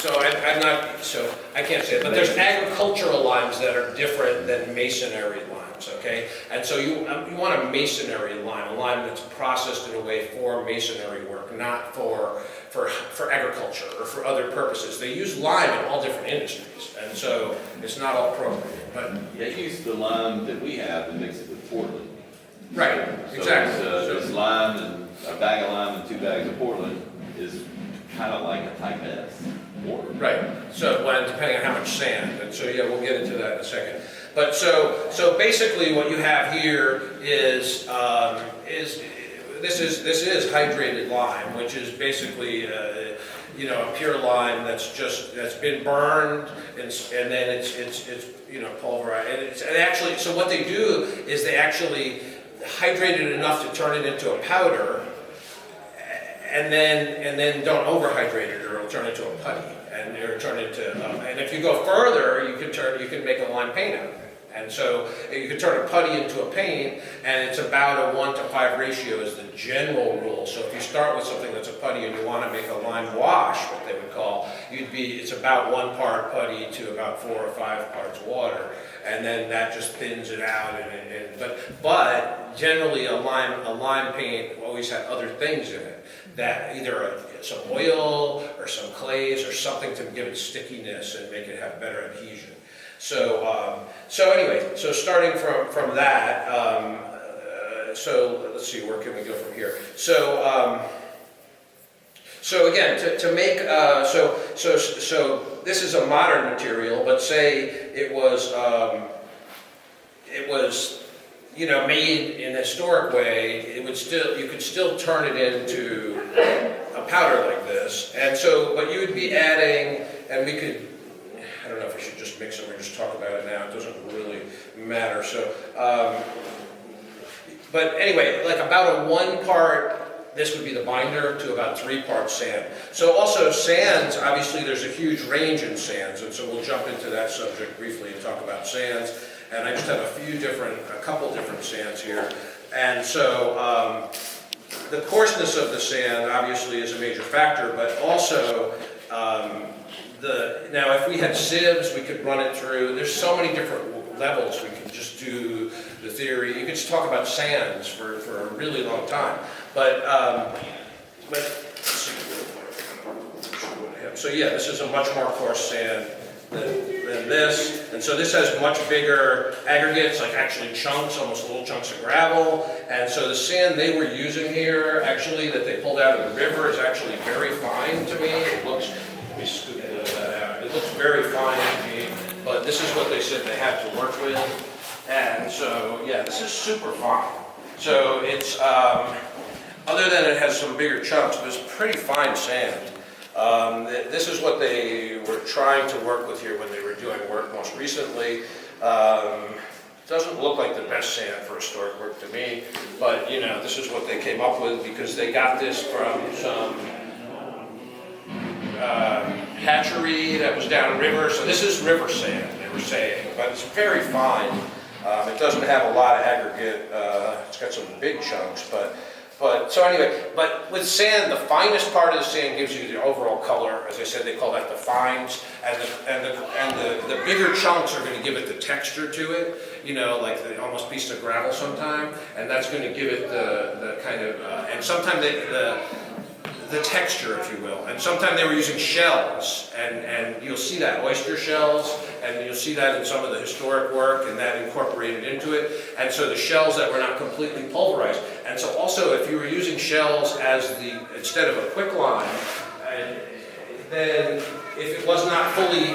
I'm not, so I can't say it, but there's agricultural limes that are different than masonry limes, okay? And so you want a masonry lime, a lime that's processed in a way for masonry work, not for agriculture or for other purposes. They use lime in all different industries, and so it's not all appropriate, but. They use the lime that we have and mix it with Portland. Right, exactly. So this lime and a bag of lime and 2 bags of Portland is kind of like a type S mortar. Right, so depending on how much sand, and so yeah, we'll get into that in a second. But so basically what you have here is this is hydrated lime, which is basically you know, a pure lime that's been burned and then it's pulverized, and actually, so what they do is they actually hydrate it enough to turn it into a powder, and then don't overhydrate it, or it'll turn into a putty, and it'll turn into and if you go further, you can make a lime paint out of it. And so you can turn a putty into a paint, and it's about a 1-to-5 ratio is the general rule. So if you start with something that's a putty and you want to make a lime wash, what they would call, it's about 1 part putty to about 4 or 5 parts water, and then that just thins it out. But generally a lime paint always had other things in it, that either some oil or some clays or something to give it stickiness and make it have better adhesion. So anyway, so starting from that, so let's see, where can we go from here? So again, to make so this is a modern material, but say it was made in a historic way, you could still turn it into a powder like this. And so what you would be adding, and we could, I don't know if I should just mix them or just talk about it now. It doesn't really matter. So, but anyway, like about a 1 part, this would be the binder, to about 3 parts sand. So also sands, obviously there's a huge range in sands, and so we'll jump into that subject briefly and talk about sands. And I just have a couple different sands here. And so the coarseness of the sand obviously is a major factor, but also now if we had sieves, we could run it through. There's so many different levels. We could just do the theory. You could just talk about sands for a really long time. But so yeah, this is a much more coarse sand than this. And so this has much bigger aggregates, like actually chunks, almost little chunks of gravel. And so the sand they were using here, actually, that they pulled out of the river, is actually very fine to me. It looks, let me scoop a little of that out. It looks very fine to me, but this is what they said they had to work with. And so, yeah, this is super fine. So it's, other than it has some bigger chunks, but it's pretty fine sand. This is what they were trying to work with here when they were doing work most recently. Doesn't look like the best sand for historic work to me, but you know, this is what they came up with because they got this from some hatchery that was downriver. So this is river sand, they were saying, but it's very fine. It doesn't have a lot of aggregate. It's got some big chunks, but so anyway, but with sand, the finest part of the sand gives you the overall color. As I said, they call that the fines, and the bigger chunks are going to give it the texture to it. You know, like almost piece of gravel sometime, and that's going to give it the kind of and sometimes the texture, if you will. And sometimes they were using shells, and you'll see that, oyster shells, and you'll see that in some of the historic work, and that incorporated into it. And so the shells that were not completely pulverized. And so also, if you were using shells instead of a quicklime, then if it was not fully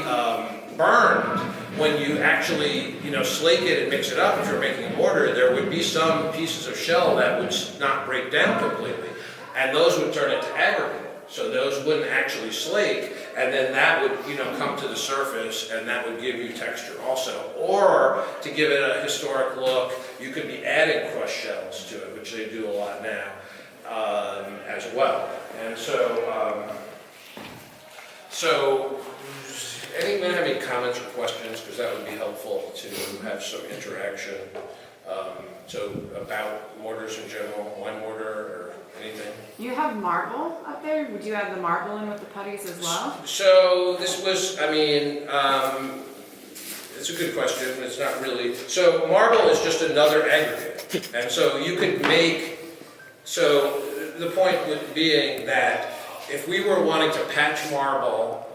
burned, when you actually, slake it and mix it up, if you're making a mortar, there would be some pieces of shell that would not break down completely. And those would turn into aggregate. So those wouldn't actually slake, and then that would, come to the surface, and that would give you texture also. Or, to give it a historic look, you could be adding crushed shells to it, which they do a lot now, as well. And so anyone have any comments or questions? Because that would be helpful to have some interaction. So about mortars in general, one mortar, or Anything? You have marble up there? Would you add the marble in with the putties as well? So this was, I mean, it's a good question. It's not really. So marble is just another aggregate, and so you could make. So the point being that if we were wanting to patch marble,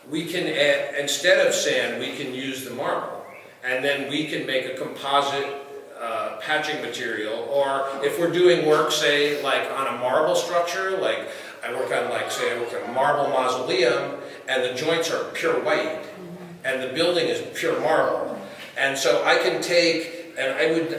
we can add, instead of sand, we can use the marble, and then we can make a composite patching material. Or if we're doing work, say, like on a marble structure, like I work on, like, say, I work on a marble mausoleum, and the joints are pure white, and the building is pure marble. And so I can take, and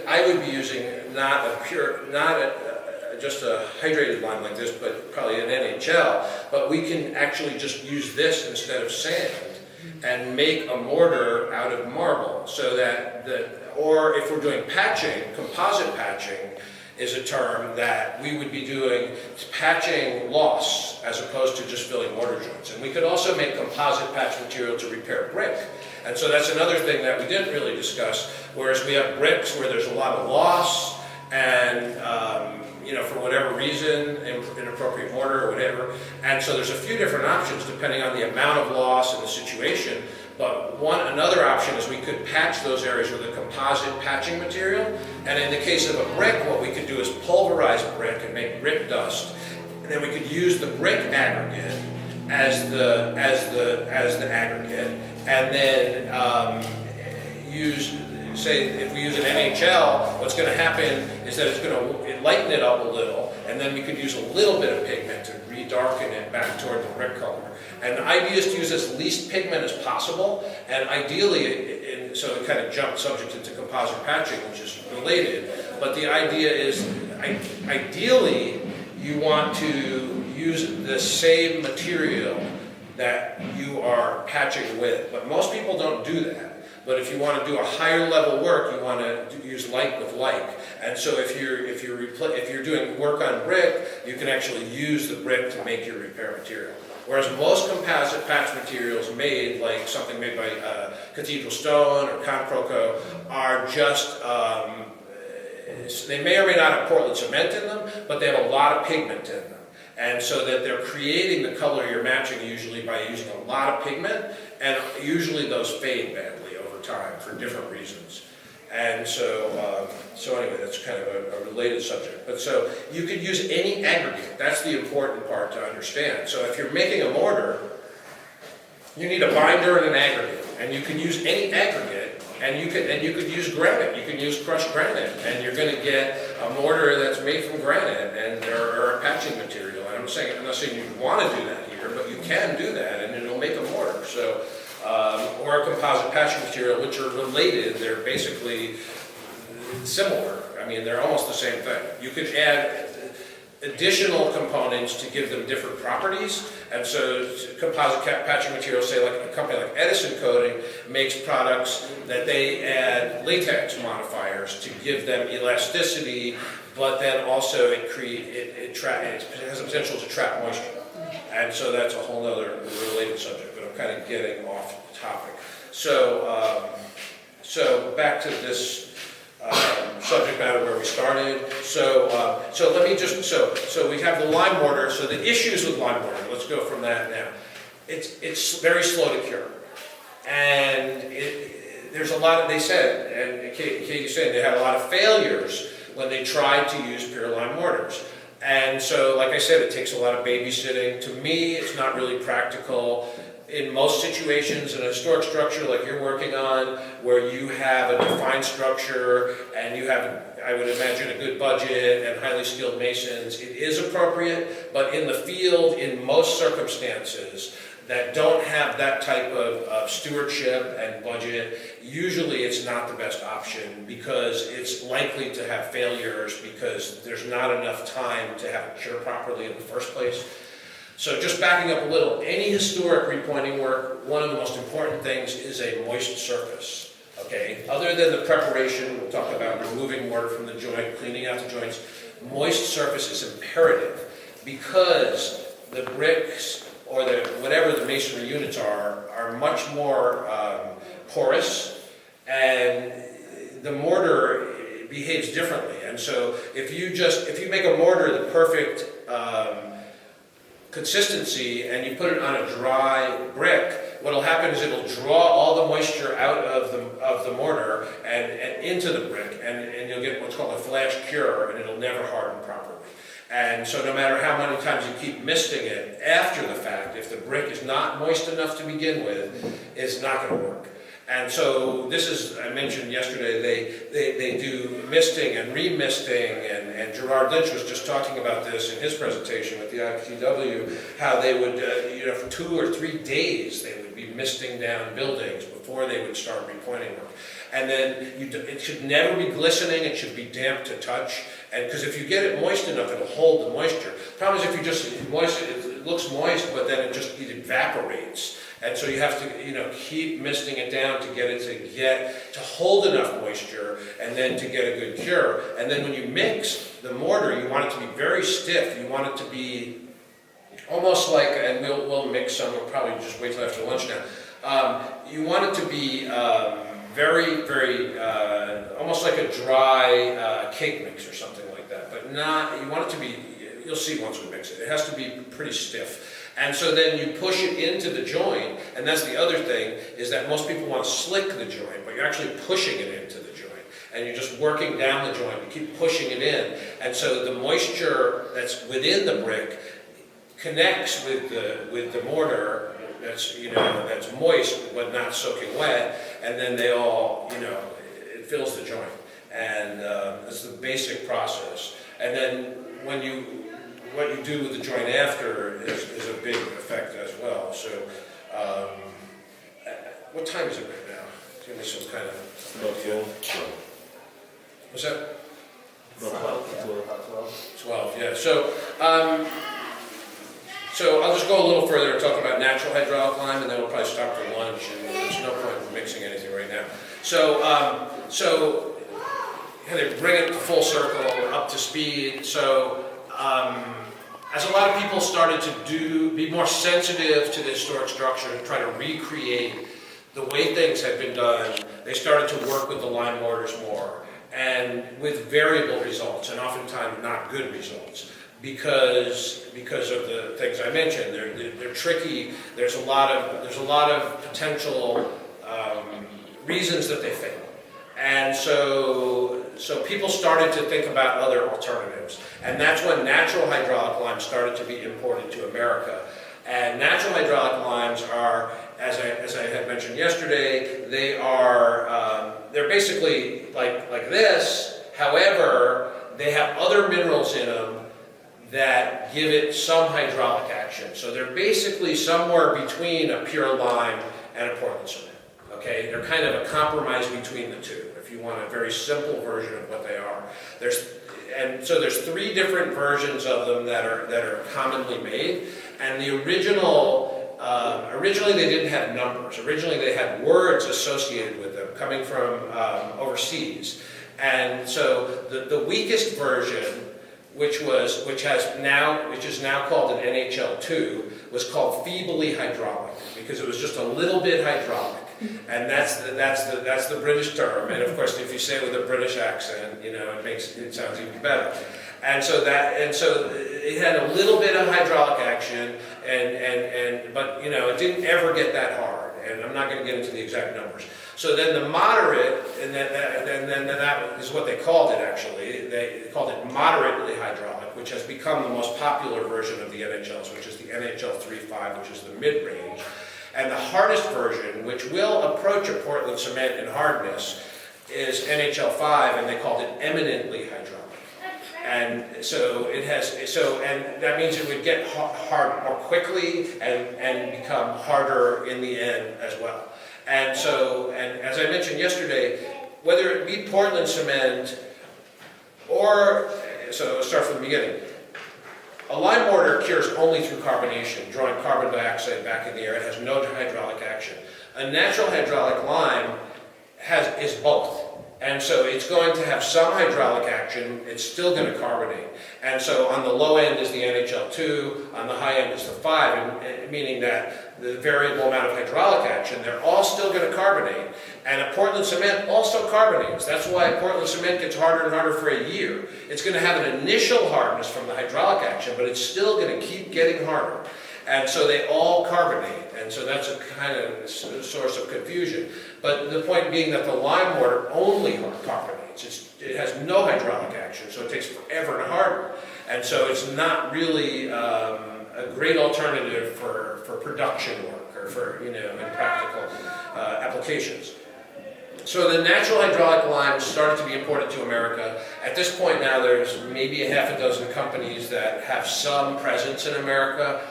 I would be using not a pure, not a, just a hydrated lime like this, but probably an NHL. But we can actually just use this instead of sand and make a mortar out of marble, so that or if we're doing patching, composite patching is a term that we would be doing patching loss as opposed to just filling mortar joints. And we could also make composite patch material to repair brick. And so that's another thing that we didn't really discuss, whereas we have bricks where there's a lot of loss and, you know, for whatever reason, inappropriate mortar or whatever. And so there's a few different options depending on the amount of loss and the situation. But another option is we could patch those areas with a composite patching material. And in the case of a brick, what we could do is pulverize brick and make brick dust. And then we could use the brick aggregate as the aggregate, and then use, say, if we use an NHL, what's going to happen is that it's going to lighten it up a little, and then we could use a little bit of pigment to redarken it back toward the brick color. And the idea is to use as least pigment as possible, and ideally, so it kind of jumped subject into composite patching, which is related, but the idea is, ideally, you want to use the same material that you are patching with, but most people don't do that. But if you want to do a higher level work, you want to use like with like. And so if you're doing work on brick, you can actually use the brick to make your repair material. Whereas most composite patch materials made, like something made by Cathedral Stone or Conproco, are just, they may or may not have Portland cement in them, but they have a lot of pigment in them. And so that they're creating the color you're matching usually by using a lot of pigment, and usually those fade badly over time for different reasons. And so, so anyway, that's kind of a related subject. But so you could use any aggregate. That's the important part to understand. So if you're making a mortar, you need a binder and an aggregate, and you can use any aggregate, and you could use granite. You can use crushed granite, and you're going to get a mortar that's made from granite and or a patching material. And I'm not saying you want to do that here, but you can do that, and it'll make a mortar. So. Or a composite patching material, which are related. They're basically similar. I mean, they're almost the same thing. You could add additional components to give them different properties. And so composite patching materials, say like a company like Edison Coating, makes products that they add latex modifiers to give them elasticity, but then also it has the potential to trap moisture. And so that's a whole other related subject, but I'm kind of getting off topic. So, so back to this subject matter where we started. So, so let me just, so we have the lime mortar. So the issues with lime mortar, let's go from that now. It's very slow to cure. And there's a lot of, they said, and Katie said, they had a lot of failures when they tried to use pure lime mortars. And so, like I said, it takes a lot of babysitting. To me, it's not really practical. In most situations, in a historic structure like you're working on, where you have a defined structure and you have, I would imagine, a good budget and highly skilled masons, it is appropriate. But in the field, in most circumstances that don't have that type of stewardship and budget, usually it's not the best option because it's likely to have failures because there's not enough time to have it cured properly in the first place. So just backing up a little, any historic repointing work, one of the most important things is a moist surface, okay? Other than the preparation, we'll talk about removing mortar from the joint, cleaning out the joints, moist surface is imperative because the bricks or whatever the masonry units are much more porous, and the mortar behaves differently. And so if you make a mortar the perfect consistency and you put it on a dry brick, what'll happen is it'll draw all the moisture out of the mortar and into the brick, and you'll get what's called a flash cure, and it'll never harden properly. And so no matter how many times you keep misting it after the fact, if the brick is not moist enough to begin with, it's not going to work. And so this is, I mentioned yesterday, they do misting and remisting, and Gerard Lynch was just talking about this in his presentation with the IPTW, how they would, for 2 or 3 days, they would be misting down buildings before they would start repointing work. And then it should never be glistening, it should be damp to touch, and because if you get it moist enough, it'll hold the moisture. The problem is if you just moist it looks moist, but then it evaporates. And so you have to, keep misting it down to get it to hold enough moisture, and then to get a good cure. And then when you mix the mortar, you want it to be very stiff. You want it to be almost like, and we'll mix some. We'll probably just wait till after lunch now. You want it to be very, very, almost like a dry cake mix or something like that. But not. You want it to be. You'll see once we mix it. It has to be pretty stiff. And so then you push it into the joint, and that's the other thing, is that most people want to slick the joint, but you're actually pushing it into the joint. And you're just working down the joint, you keep pushing it in. And so the moisture that's within the brick connects with the mortar that's, that's moist but not soaking wet, and then they all, it fills the joint. And it's the basic process. And then what you do with the joint after is a big effect as well. So, what time is it right now? Give me some kind of idea. What's that? 12, yeah. So I'll just go a little further and talk about natural hydraulic lime, and then we'll probably stop for lunch, and there's no point in mixing anything right now. So kind of bring it to full circle, up to speed. So, as a lot of people started to be more sensitive to the historic structure and try to recreate the way things had been done, they started to work with the lime mortars more, and with variable results, and oftentimes not good results, because of the things I mentioned. They're tricky. There's a lot of potential reasons that they fail. And so people started to think about other alternatives. And that's when natural hydraulic lime started to be imported to America. And natural hydraulic limes are, as I had mentioned yesterday, they're basically like this. However, they have other minerals in them that give it some hydraulic action. So they're basically somewhere between a pure lime and a Portland cement. Okay, they're kind of a compromise between the two, if you want a very simple version of what they are. There's 3 different versions of them that are commonly made, and the originally they didn't have numbers. Originally they had words associated with them coming from overseas, and so the weakest version, which is now called an NHL2, was called feebly hydraulic because it was just a little bit hydraulic. And that's the British term, and of course, if you say it with a British accent, it sounds even better. And so it had a little bit of hydraulic action, but it didn't ever get that hard. And I'm not going to get into the exact numbers. So then the moderate, and then that is what they called it actually. They called it moderately hydraulic, which has become the most popular version of the NHLs, which is the NHL 3.5, which is the mid-range. And the hardest version, which will approach a Portland cement in hardness, is NHL 5, and they called it eminently hydraulic. And so and that means it would get hard more quickly and become harder in the end as well. And as I mentioned yesterday, whether it be Portland cement or, so let's start from the beginning. A lime mortar cures only through carbonation, drawing carbon dioxide back in the air. It has no hydraulic action. A natural hydraulic lime is both. And so it's going to have some hydraulic action, it's still going to carbonate. And so on the low end is the NHL2, on the high end is the 5, and meaning that the variable amount of hydraulic action, they're all still going to carbonate. And a Portland cement also carbonates. That's why Portland cement gets harder and harder for a year. It's going to have an initial hardness from the hydraulic action, but it's still going to keep getting harder. And so they all carbonate, and so that's a kind of source of confusion. But the point being that the lime mortar only carbonates. It has no hydraulic action, so it takes forever to harden. And so it's not really a great alternative for production work or for, in practical applications. So the natural hydraulic lime started to be imported to America. At this point now, there's maybe a half a dozen companies that have some presence in America.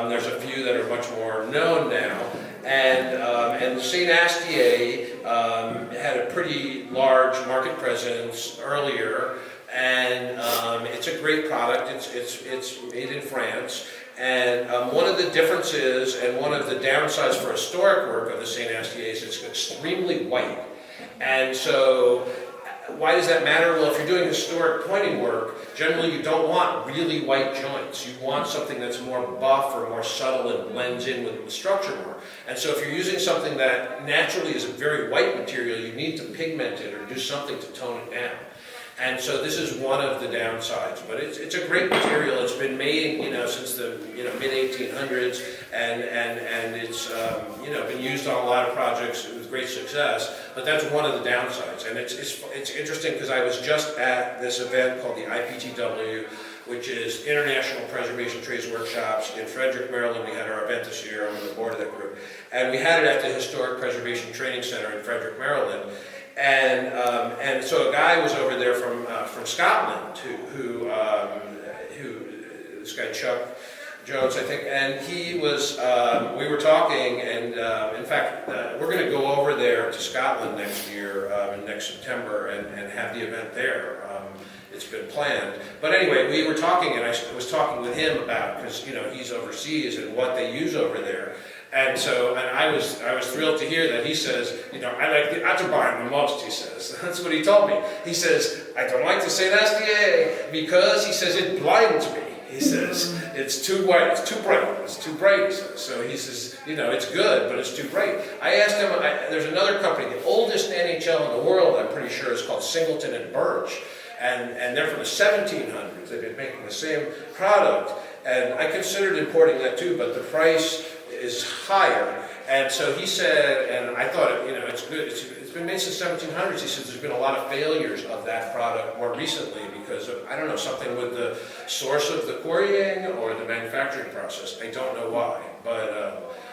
There's a few that are much more known now. And St. Astier had a pretty large market presence earlier, and it's a great product. It's made in France. And one of the differences and one of the downsides for historic work of the St. Astier is it's extremely white. And so, why does that matter? Well, if you're doing historic pointing work, generally you don't want really white joints. You want something that's more buff or more subtle and blends in with the structure more. And so if you're using something that naturally is a very white material, you need to pigment it or do something to tone it down. And so this is one of the downsides, but it's a great material. It's been made, since the mid 1800s, and it's been used on a lot of projects with great success. But that's one of the downsides, and it's interesting because I was just at this event called the IPTW, which is International Preservation Trades Workshops in Frederick, Maryland. We had our event this year. I'm on the board of that group, and we had it at the Historic Preservation Training Center in Frederick, Maryland. And so a guy was over there from Scotland who this guy Chuck Jones, I think, and he was, we were talking, and in fact, we're going to go over there to Scotland next year, next September, and have the event there. It's been planned. But anyway, we were talking, and I was talking with him about, because, he's overseas and what they use over there. And so, and I was thrilled to hear that he says, I like the Atterbein the most, he says. That's what he told me. He says, I don't like to say Astier because, he says, it blinds me. He says, it's too white, it's too bright, he says. So he says, it's good, but it's too bright. I asked him, there's another company, the oldest NHL in the world, I'm pretty sure, is called Singleton and Birch. And they're from the 1700s. They've been making the same product. And I considered importing that too, but the price is higher. And so he said, and I thought, it's good. It's been made since 1700s. He said there's been a lot of failures of that product more recently because of, I don't know, something with the source of the quarrying or the manufacturing process. I don't know why.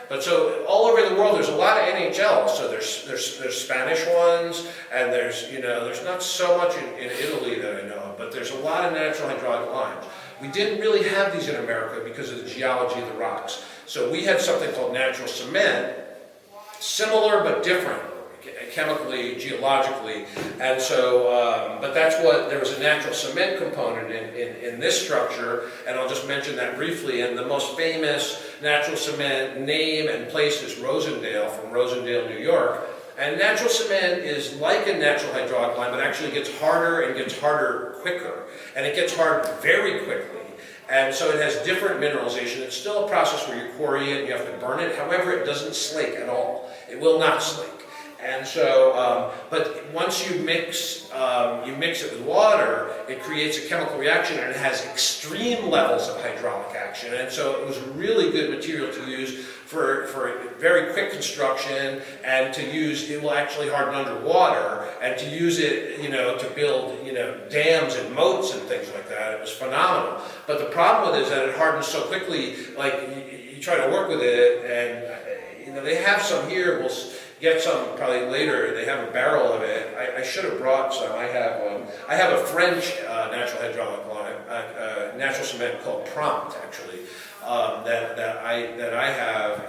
But so all over the world, there's a lot of NHLs. So there's Spanish ones, and there's not so much in Italy that I know of, but there's a lot of natural hydraulic limes. We didn't really have these in America because of the geology of the rocks. So we had something called natural cement, similar but different, chemically, geologically, and so, but there was a natural cement component in this structure, and I'll just mention that briefly, and the most famous natural cement name and place is Rosendale, from Rosendale, New York, and natural cement is like a natural hydraulic lime, but actually gets harder and gets harder quicker, and it gets hard very quickly. And so it has different mineralization. It's still a process where you quarry it, you have to burn it. However, it doesn't slake at all. It will not slake. And so, but once you mix it with water, it creates a chemical reaction, and it has extreme levels of hydraulic action. And so it was a really good material to use for very quick construction, and to use, it will actually harden underwater, and to use it, to build, dams and moats and things like that. It was phenomenal. But the problem with it is that it hardens so quickly, like you try to work with it, and they have some here. We'll get some probably later. They have a barrel of it. I should have brought some. I have a French natural hydraulic lime, natural cement called Prompt, actually, that I have.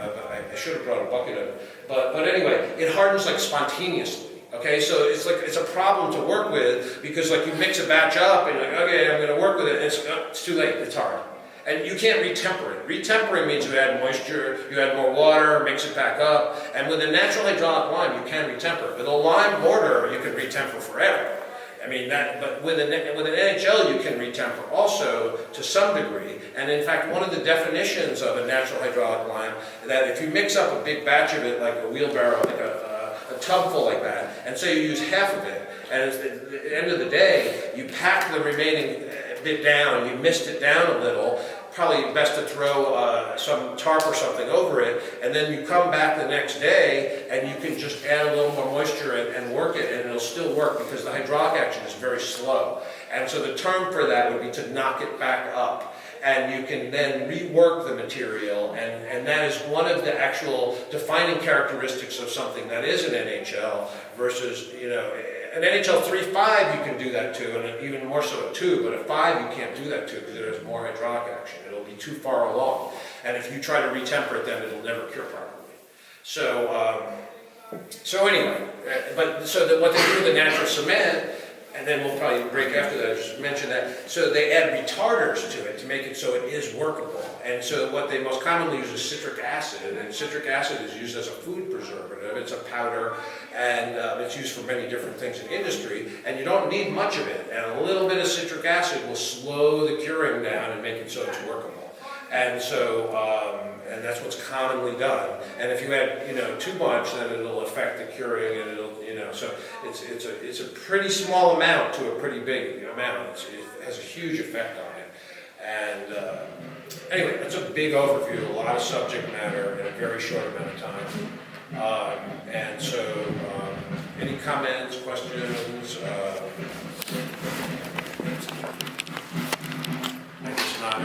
I should have brought a bucket of it. But anyway, it hardens like spontaneously. Okay, so it's a problem to work with, because like you mix a batch up and you're like, okay, I'm going to work with it, and it's too late. It's hard. And you can't retemper it. Retempering means you add moisture, you add more water, mix it back up. And with a natural hydraulic lime, you can retemper. With a lime mortar, you can retemper forever. I mean, but with an NHL, you can retemper also to some degree. And in fact, one of the definitions of a natural hydraulic lime, that if you mix up a big batch of it, like a wheelbarrow, like a tub full like that, and say you use half of it, and at the end of the day, you pack the remaining bit down, you mist it down a little, probably best to throw some tarp or something over it, and then you come back the next day and you can just add a little more moisture and work it, and it'll still work because the hydraulic action is very slow. And so the term for that would be to knock it back up. And you can then rework the material, and that is one of the actual defining characteristics of something that is an NHL versus, you know, an NHL 3.5 you can do that to, and even more so a 2, but a 5 you can't do that to because it has more hydraulic action. It'll be too far along. And if you try to retemper it, then it'll never cure properly. So, so anyway, so what they do with the natural cement, and then we'll probably break after that, just mention that. So they add retarders to it to make it so it is workable. And so what they most commonly use is citric acid, and citric acid is used as a food preservative. It's a powder, and it's used for many different things in industry, and you don't need much of it. And a little bit of citric acid will slow the curing down and make it so it's workable. And so, and that's what's commonly done. And if you add, you know, too much, then it'll affect the curing, and it'll, you know, so it's a pretty small amount to a pretty big amount. It has a huge effect on it. And anyway, that's a big overview, a lot of subject matter in a very short amount of time. And so, any comments, questions? It's not